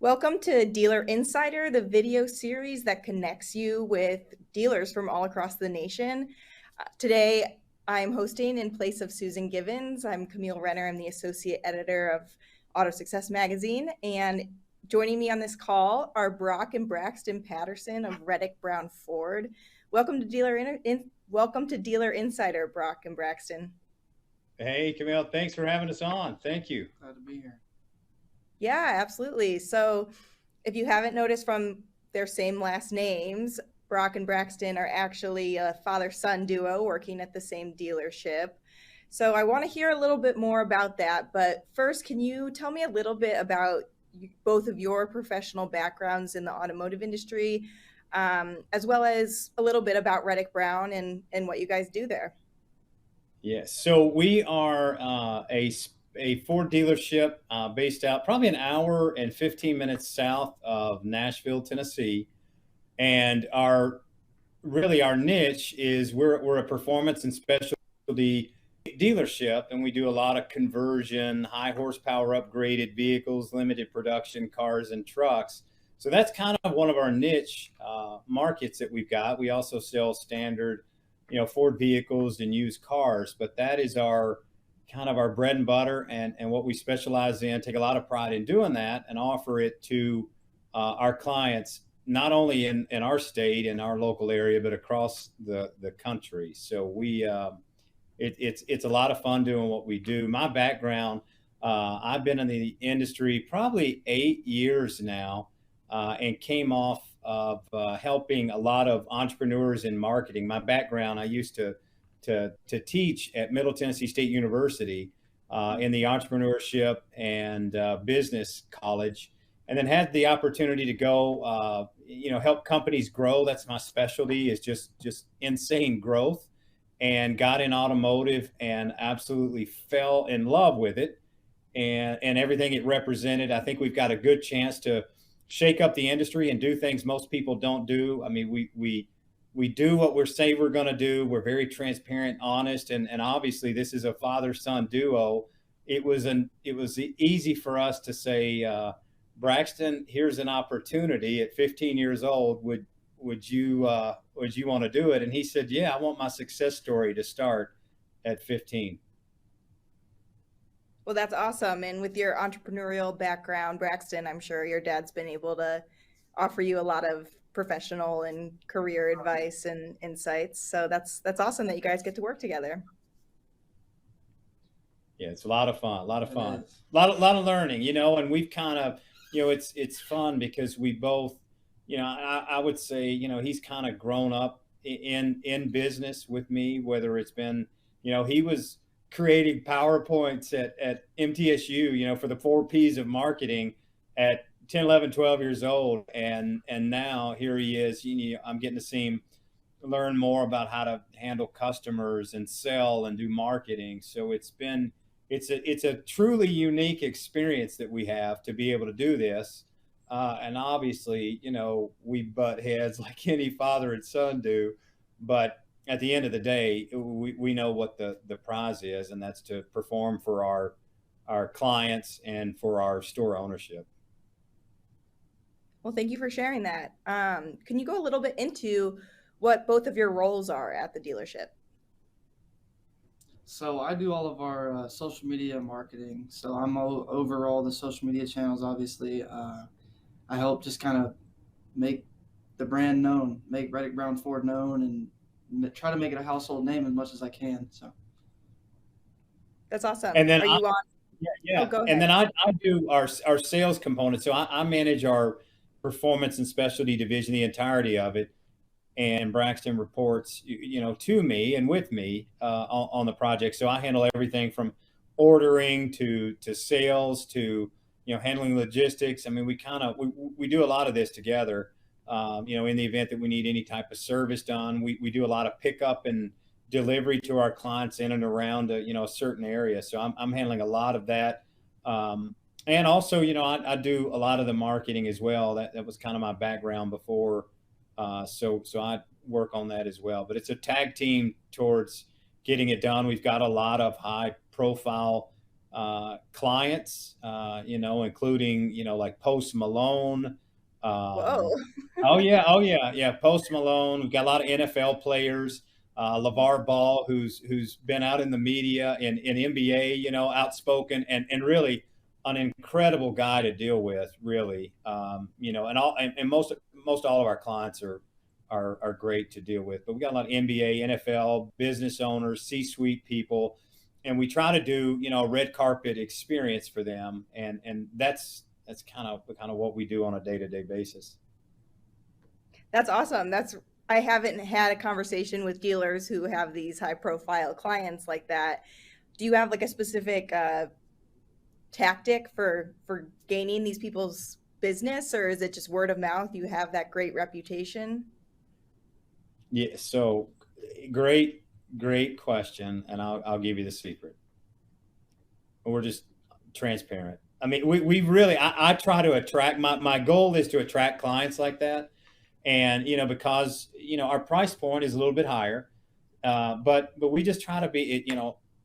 Welcome to Dealer Insider, the video series that connects you with dealers from all across the nation. Today, I'm hosting in place of Susan Givens. I'm Camille Renner. I'm the associate editor of AutoSuccess magazine. And joining me on this call are Brock and Braxton Patterson of Reddick Brown Ford. Welcome to Dealer Insider, Brock and Braxton. Hey, Camille, thanks for having us on. Thank you. Glad to be here. Yeah, absolutely. So if you haven't noticed from their same last names, Brock and Braxton are actually a father-son duo working at the same dealership. So I want to hear a little bit more about that. But first, can you tell me a little bit about both of your professional backgrounds in the automotive industry, as well as a little bit about Reddick Brown and what you guys do there? Yes, so we are a Ford dealership based out probably an hour and 15 minutes south of Nashville, Tennessee. And our niche is we're a performance and specialty dealership, and we do a lot of conversion, high horsepower upgraded vehicles, limited production cars and trucks. So that's kind of one of our niche markets that we've got. We also sell standard, Ford vehicles and used cars, but that is our kind of our bread and butter and what we specialize in. Take a lot of pride in doing that and offer it to our clients, not only in our state and our local area, but across the country. So it's a lot of fun doing what we do. My background, I've been in the industry probably 8 years now, and came off of helping a lot of entrepreneurs in marketing. My background, I used to teach at Middle Tennessee State University in the entrepreneurship and business college, and then had the opportunity to go, help companies grow. That's my specialty, is just insane growth, and got in automotive and absolutely fell in love with it and everything it represented. I think we've got a good chance to shake up the industry and do things most people don't do. I mean, we do what we say we're going to do. We're very transparent, honest, and obviously this is a father-son duo. It was easy for us to say, Braxton, here's an opportunity at 15 years old. Would you want to do it? And he said, yeah, I want my success story to start at 15. Well, that's awesome. And with your entrepreneurial background, Braxton, I'm sure your dad's been able to offer you a lot of professional and career advice and insights. So that's awesome that you guys get to work together. Yeah, it's a lot of fun, a lot of fun, It is. lot of learning, and we've kind of, it's fun because we both, I would say, he's kind of grown up in business with me, whether it's been, he was creating PowerPoints at MTSU, for the 4 Ps of marketing at 10, 11, 12 years old. And now here he is, I'm getting to see him learn more about how to handle customers and sell and do marketing. So it's a truly unique experience that we have to be able to do this. And obviously, we butt heads like any father and son do, but at the end of the day, we know what the prize is, and that's to perform for our clients and for our store ownership. Well, thank you for sharing that. Can you go a little bit into what both of your roles are at the dealership? So I do all of our social media marketing. So I'm over all the social media channels. Obviously, I help just kind of make the brand known, make Reddick Brown Ford known, and try to make it a household name as much as I can. So That's awesome. And then Are you on? Yeah, Oh, yeah. go And ahead. then I do our sales component. So I manage our performance and specialty division, the entirety of it. And Braxton reports, to me and with me on the project. So I handle everything from ordering to sales to, handling logistics. I mean, we do a lot of this together. In the event that we need any type of service done, we do a lot of pickup and delivery to our clients in and around a certain area. So I'm handling a lot of that. And also, I do a lot of the marketing as well. That was kind of my background before. So I work on that as well. But it's a tag team towards getting it done. We've got a lot of high profile clients, including, like Post Malone. Whoa. Oh yeah. Post Malone. We've got a lot of NFL players. LeVar Ball, who's been out in the media in NBA, outspoken and really an incredible guy to deal with, really. And most all of our clients are great to deal with. But we got a lot of NBA, NFL, business owners, C-suite people, and we try to do a red carpet experience for them, and that's kind of what we do on a day-to-day basis. That's awesome. I haven't had a conversation with dealers who have these high profile clients like that. Do you have like a specific tactic for gaining these people's business, or is it just word of mouth? You have that great reputation. Yeah. So great question, and I'll give you the secret. We're just transparent. I mean, we really I try to attract, my goal is to attract clients like that. And because our price point is a little bit higher, but we just try to be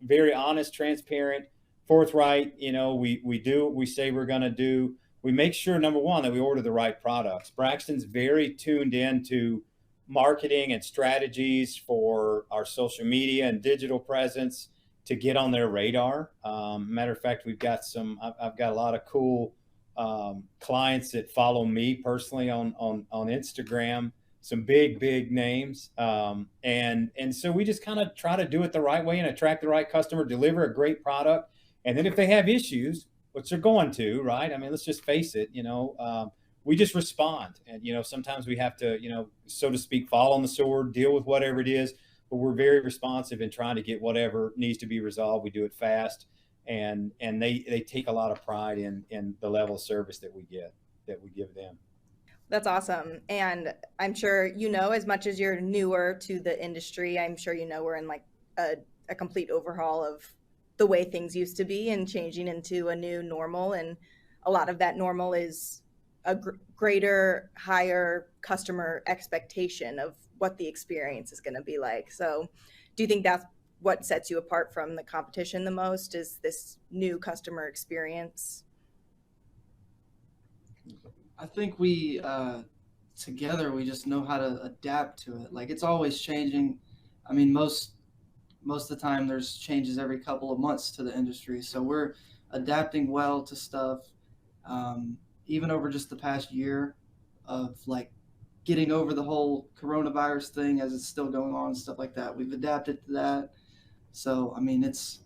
very honest, transparent, forthright. We do what we say we're going to do. We make sure, number one, that we order the right products. Braxton's very tuned into marketing and strategies for our social media and digital presence to get on their radar. Matter of fact, I've got a lot of cool clients that follow me personally on Instagram, some big names. And so we just kind of try to do it the right way and attract the right customer, deliver a great product. And then if they have issues, which they're going to, right? I mean, let's just face it, we just respond. And, sometimes we have to, so to speak, fall on the sword, deal with whatever it is, but we're very responsive in trying to get whatever needs to be resolved. We do it fast. And they take a lot of pride in the level of service that we give them. That's awesome. And I'm sure, as much as you're newer to the industry, I'm sure we're in like a complete overhaul of the way things used to be and changing into a new normal. And a lot of that normal is a greater, higher customer expectation of what the experience is going to be like. So do you think that's what sets you apart from the competition the most, is this new customer experience? I think we together we just know how to adapt to it. Like, it's always changing. I mean, most of the time there's changes every couple of months to the industry, so we're adapting well to stuff. Even over just the past year of like getting over the whole coronavirus thing as it's still going on and stuff like that, we've adapted to that. So I mean, it's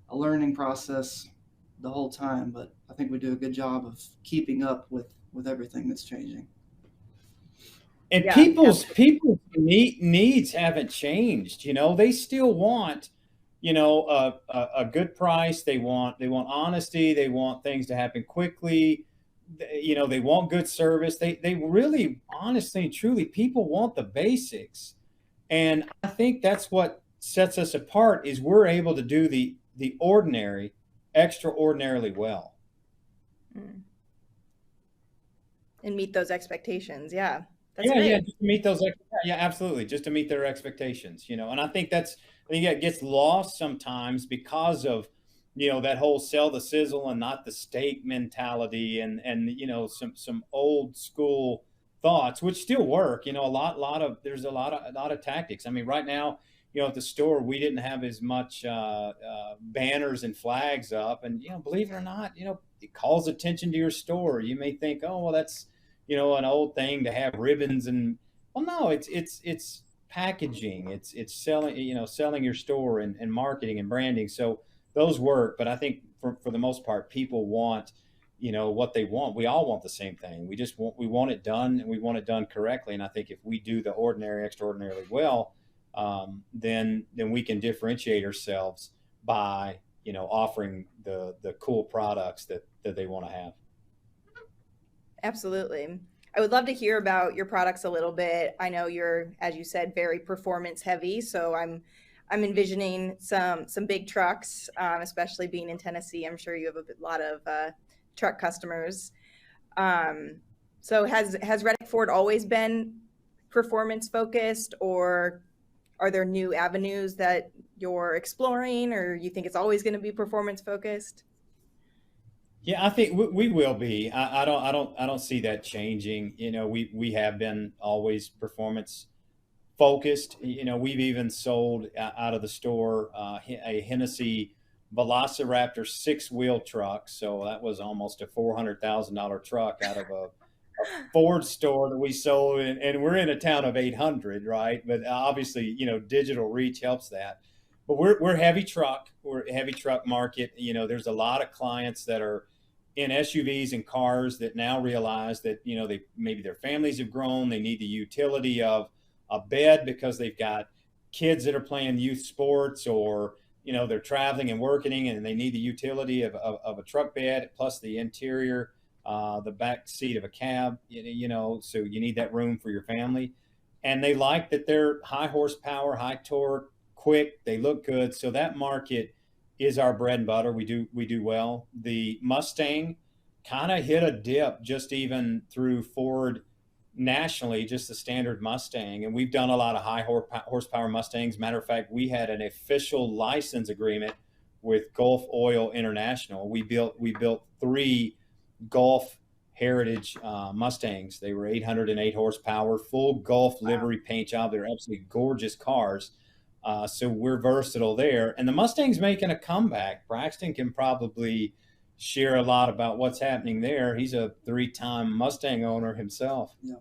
a learning process the whole time, but I think we do a good job of keeping up with everything that's changing. And Yeah, people's needs haven't changed. They still want, a good price. They want honesty. They want things to happen quickly. They want good service. They really, honestly and truly, people want the basics. And I think that's what sets us apart, is we're able to do the ordinary extraordinarily well. and meet those expectations. Yeah, that's Yeah, great. just to meet those. Yeah, absolutely, just to meet their expectations. And I think that gets lost sometimes because of that whole sell the sizzle and not the steak mentality, and some old school thoughts which still work. There's a lot of tactics. I mean, right now, at the store, we didn't have as much banners and flags up, and believe it or not, it calls attention to your store. You may think, oh well, that's an old thing to have ribbons, and well, no, it's packaging, it's selling your store, and marketing and branding. So those work, but I think for the most part, people want what they want. We all want the same thing. We want it done, and we want it done correctly. And I think if we do the ordinary extraordinarily well, then we can differentiate ourselves by offering the cool products that they want to have. Absolutely. I would love to hear about your products a little bit. I know you're, as you said, very performance heavy, so I'm envisioning some big trucks, especially being in Tennessee. I'm sure you have a lot of truck customers. So has Reddick Ford always been performance focused, or are there new avenues that you're exploring, or you think it's always going to be performance focused? Yeah, I think we will be. I don't see that changing. We have been always performance focused. We've even sold out of the store a Hennessy Velociraptor six-wheel truck. So that was almost a $400,000 truck out of a Ford store that we sold, and we're in a town of 800, right? But obviously, digital reach helps that. But we're heavy truck. We're a heavy truck market. There's a lot of clients that are in SUVs and cars that now realize that they maybe their families have grown. They need the utility of a bed because they've got kids that are playing youth sports, or they're traveling and working, and they need the utility of a truck bed plus the interior, the back seat of a cab, so you need that room for your family. And they like that they're high horsepower, high torque, quick, they look good. So that market is our bread and butter. We do well. The Mustang kind of hit a dip just even through Ford nationally, just the standard Mustang. And we've done a lot of high horsepower Mustangs. Matter of fact, we had an official license agreement with Gulf Oil International. We built three Gulf Heritage Mustangs. They were 808 horsepower, full Gulf livery paint job. They're absolutely gorgeous cars. So we're versatile there. And the Mustang's making a comeback. Braxton can probably share a lot about what's happening there. He's a three-time Mustang owner himself. Yeah.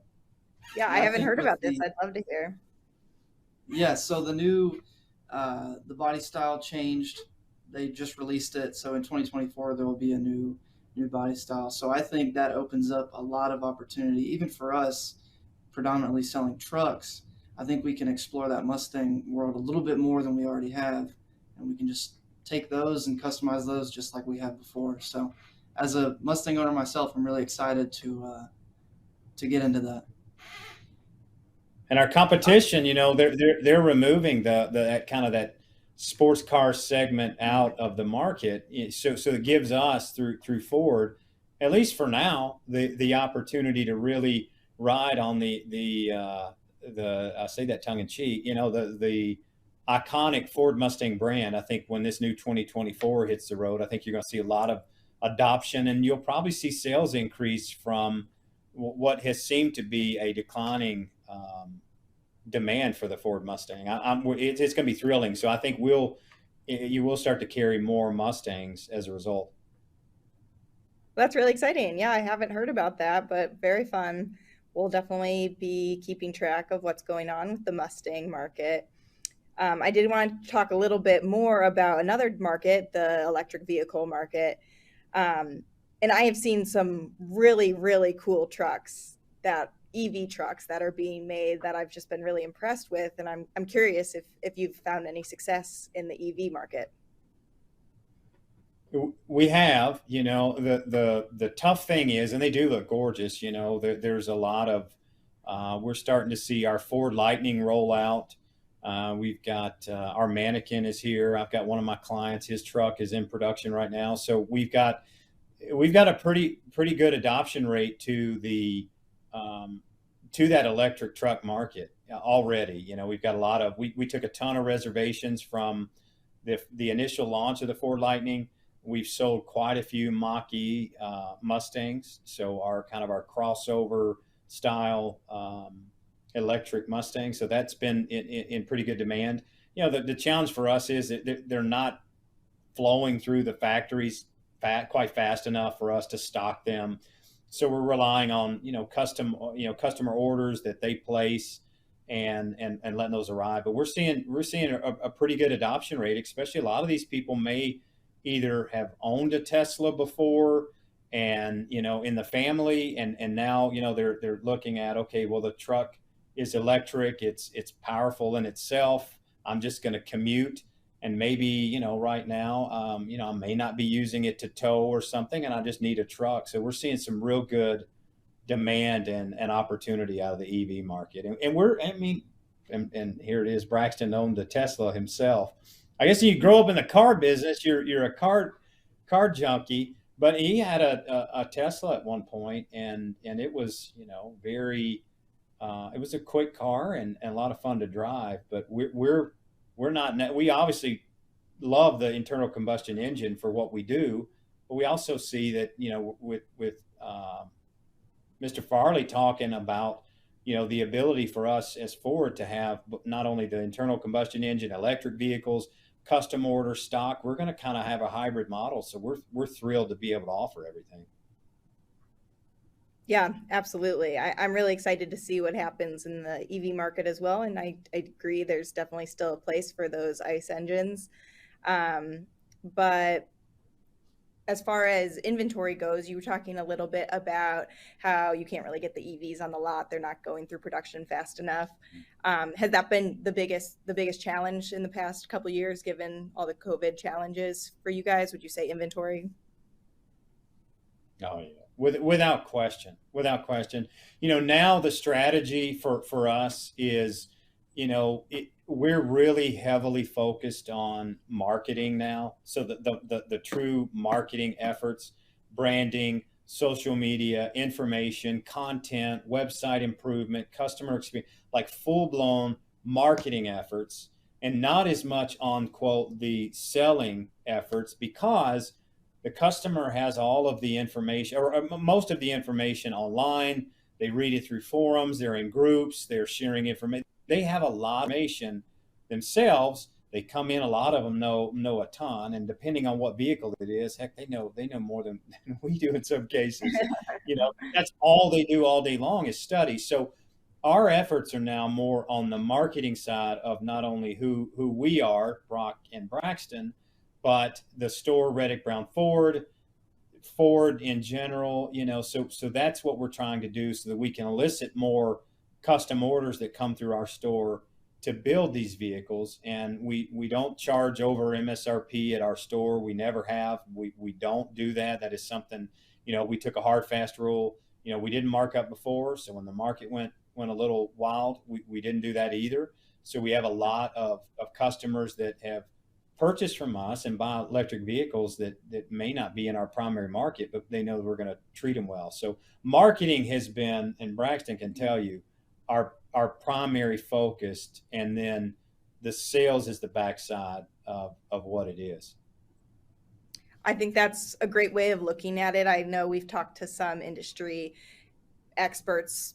Yeah, I Yeah, I haven't think heard with about this. the I'd love to hear. yeah, so the new the body style changed. They just released it, so in 2024 there will be a new body style. So I think that opens up a lot of opportunity, even for us, predominantly selling trucks. I think we can explore that Mustang world a little bit more than we already have, and we can just take those and customize those just like we have before. So, as a Mustang owner myself, I'm really excited to get into that. And our competition, they're removing the that kind of that sports car segment out of the market. So it gives us through Ford, at least for now, the opportunity to really ride on the I say that tongue in cheek, the iconic Ford Mustang brand. I think when this new 2024 hits the road, I think you're going to see a lot of adoption, and you'll probably see sales increase from what has seemed to be a declining demand for the Ford Mustang. It's going to be thrilling. So I think you will start to carry more Mustangs as a result. That's really exciting. Yeah, I haven't heard about that, but very fun. We'll definitely be keeping track of what's going on with the Mustang market. I did want to talk a little bit more about another market, the electric vehicle market. And I have seen some really, really cool trucks, that EV trucks that are being made, that I've just been really impressed with. And I'm curious if you've found any success in the EV market. We have, the tough thing is, and they do look gorgeous. There's a lot of we're starting to see our Ford Lightning roll out. We've got our mannequin is here. I've got one of my clients, his truck is in production right now. So we've got a pretty good adoption rate to that electric truck market already. We've got a lot of we took a ton of reservations from the initial launch of the Ford Lightning. We've sold quite a few Mach-E Mustangs, so our crossover style electric Mustang. So that's been in pretty good demand. The challenge for us is that they're not flowing through the factories quite fast enough for us to stock them. So we're relying on customer orders that they place and letting those arrive. But we're seeing a pretty good adoption rate, especially a lot of these people may either have owned a Tesla before and in the family, and now they're looking at, okay, well, the truck is electric, it's powerful in itself, I'm just going to commute, and maybe right now I may not be using it to tow or something, and I just need a truck. So we're seeing some real good demand and opportunity out of the EV market. And here it is, Braxton owned the Tesla himself. I guess you grow up in the car business, you're a car junkie, but he had a Tesla at one point, and it was very it was a quick car and a lot of fun to drive. But we obviously love the internal combustion engine for what we do, but we also see that, with Mr. Farley talking about, the ability for us as Ford to have not only the internal combustion engine, electric vehicles, custom order stock. We're going to kind of have a hybrid model, so we're thrilled to be able to offer everything. Yeah, absolutely. I'm really excited to see what happens in the EV market as well. And I agree, there's definitely still a place for those ICE engines. But as far as inventory goes, you were talking a little bit about how you can't really get the EVs on the lot. They're not going through production fast enough. Has that been the biggest challenge in the past couple of years, given all the COVID challenges for you guys? Would you say inventory? Oh yeah, without question, without question. Now the strategy for us is, we're really heavily focused on marketing now. So the true marketing efforts, branding, social media, information, content, website improvement, customer experience, like full blown marketing efforts, and not as much on quote the selling efforts, because the customer has all of the information, or most of the information online. They read it through forums, they're in groups, they're sharing information. They have a lot of information themselves. They come in, a lot of them know a ton, and depending on what vehicle it is, heck, they know more than we do in some cases. That's all they do all day long is study. So our efforts are now more on the marketing side of not only who we are, Brock and Braxton, but the store, Reddick Brown Ford in general. So that's what we're trying to do, so that we can elicit more custom orders that come through our store to build these vehicles. And we don't charge over MSRP at our store. We never have. We don't do that. That is something, we took a hard, fast rule. We didn't mark up before. So when the market went a little wild, we didn't do that either. So we have a lot of customers that have purchased from us and buy electric vehicles that may not be in our primary market, but they know that we're going to treat them well. So marketing has been, and Braxton can tell you, our primary focus, and then the sales is the backside of what it is. I think that's a great way of looking at it. I know we've talked to some industry experts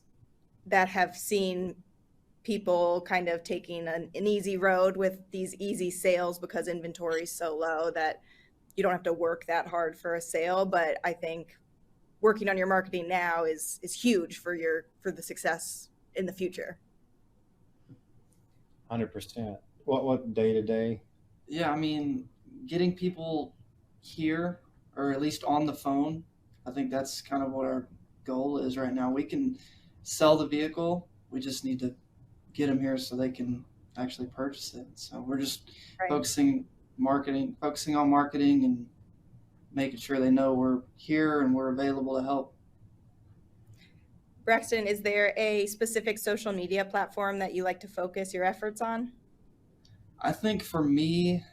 that have seen people kind of taking an easy road with these easy sales because inventory is so low that you don't have to work that hard for a sale. But I think working on your marketing now is huge for the success in the future. 100%. What day to day? Yeah, I mean, getting people here, or at least on the phone, I think that's kind of what our goal is right now. We can sell the vehicle. We just need to get them here so they can actually purchase it. So we're just focusing on marketing and making sure they know we're here and we're available to help. Braxton, is there a specific social media platform that you like to focus your efforts on? I think for me,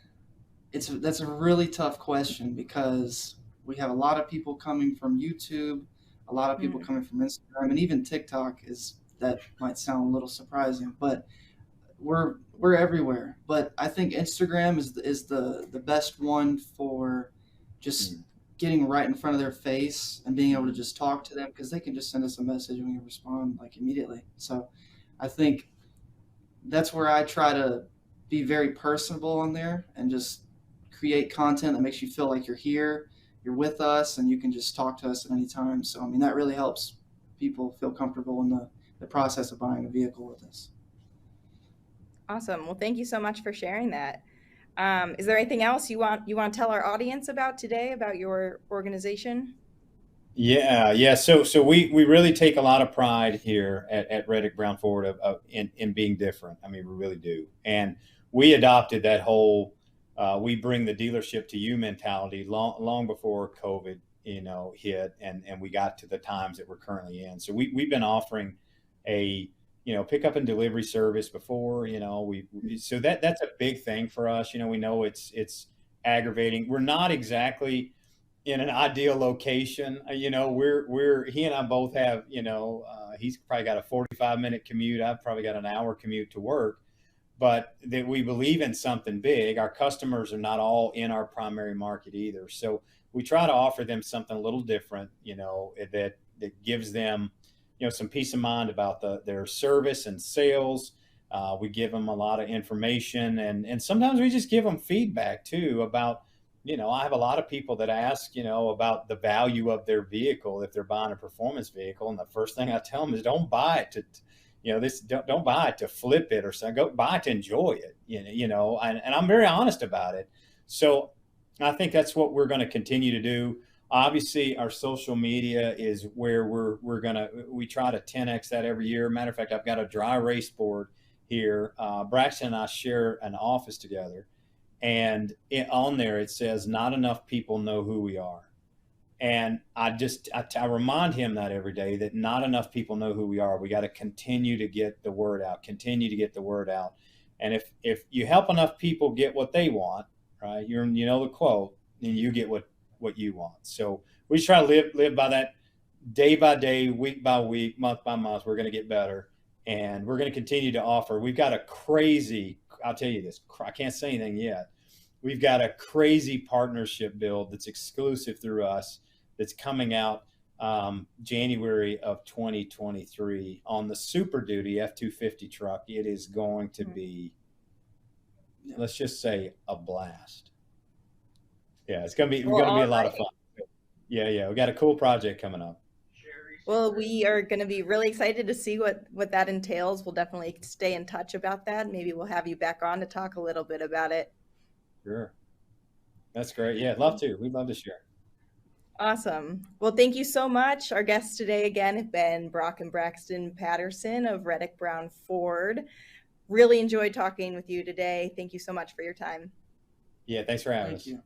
that's a really tough question, because we have a lot of people coming from YouTube, a lot of people coming from Instagram, and even TikTok that might sound a little surprising, but we're everywhere. But I think Instagram is the best one for just getting right in front of their face and being able to just talk to them, because they can just send us a message and we respond like immediately. So I think that's where I try to be very personable on there and just create content that makes you feel like you're here, you're with us, and you can just talk to us at any time. So, I mean, that really helps people feel comfortable in the process of buying a vehicle with us. Awesome. Well, thank you so much for sharing that. Is there anything else you want to tell our audience about today, about your organization? Yeah. So we really take a lot of pride here at Reddick Brown Ford in being different. I mean, we really do. And we adopted that whole we bring the dealership to you mentality long before COVID hit, and we got to the times that we're currently in. So we've been offering a pickup and delivery service before. So that's a big thing for us. We know it's aggravating. We're not exactly in an ideal location. He and I both have, he's probably got a 45-minute commute. I've probably got an hour commute to work. but that we believe in something big. Our customers are not all in our primary market either. So we try to offer them something a little different, that gives them, some peace of mind about their service and sales. We give them a lot of information, and sometimes we just give them feedback too about, I have a lot of people that ask, about the value of their vehicle if they're buying a performance vehicle. And the first thing I tell them is don't buy it don't buy it to flip it or something. Go buy it to enjoy it, and I'm very honest about it. So I think that's what we're going to continue to do. Obviously, our social media is where we try to 10x that every year. Matter of fact, I've got a dry erase board here. Braxton and I share an office together, and on there it says, "Not enough people know who we are." And I remind him that every day, that not enough people know who we are. We got to continue to get the word out, And if you help enough people get what they want, right? The quote, then you get what you want. So we just try to live by that, day by day, week by week, month by month. We're going to get better, and we're going to continue to offer. We've got I'll tell you this, I can't say anything yet. We've got a crazy partnership build that's exclusive through us, that's coming out January of 2023 on the Super Duty F-250 truck. It is going to be, let's just say, a blast. Yeah, it's going to be a lot of fun. Yeah. We got a cool project coming up. Well, we are going to be really excited to see what that entails. We'll definitely stay in touch about that. Maybe we'll have you back on to talk a little bit about it. Sure. That's great. Yeah, love to. We'd love to share. Awesome. Well, thank you so much. Our guests today again have been Brock and Braxton Patterson of Reddick Brown Ford. Really enjoyed talking with you today. Thank you so much for your time. Yeah, thanks for having us. Thank you.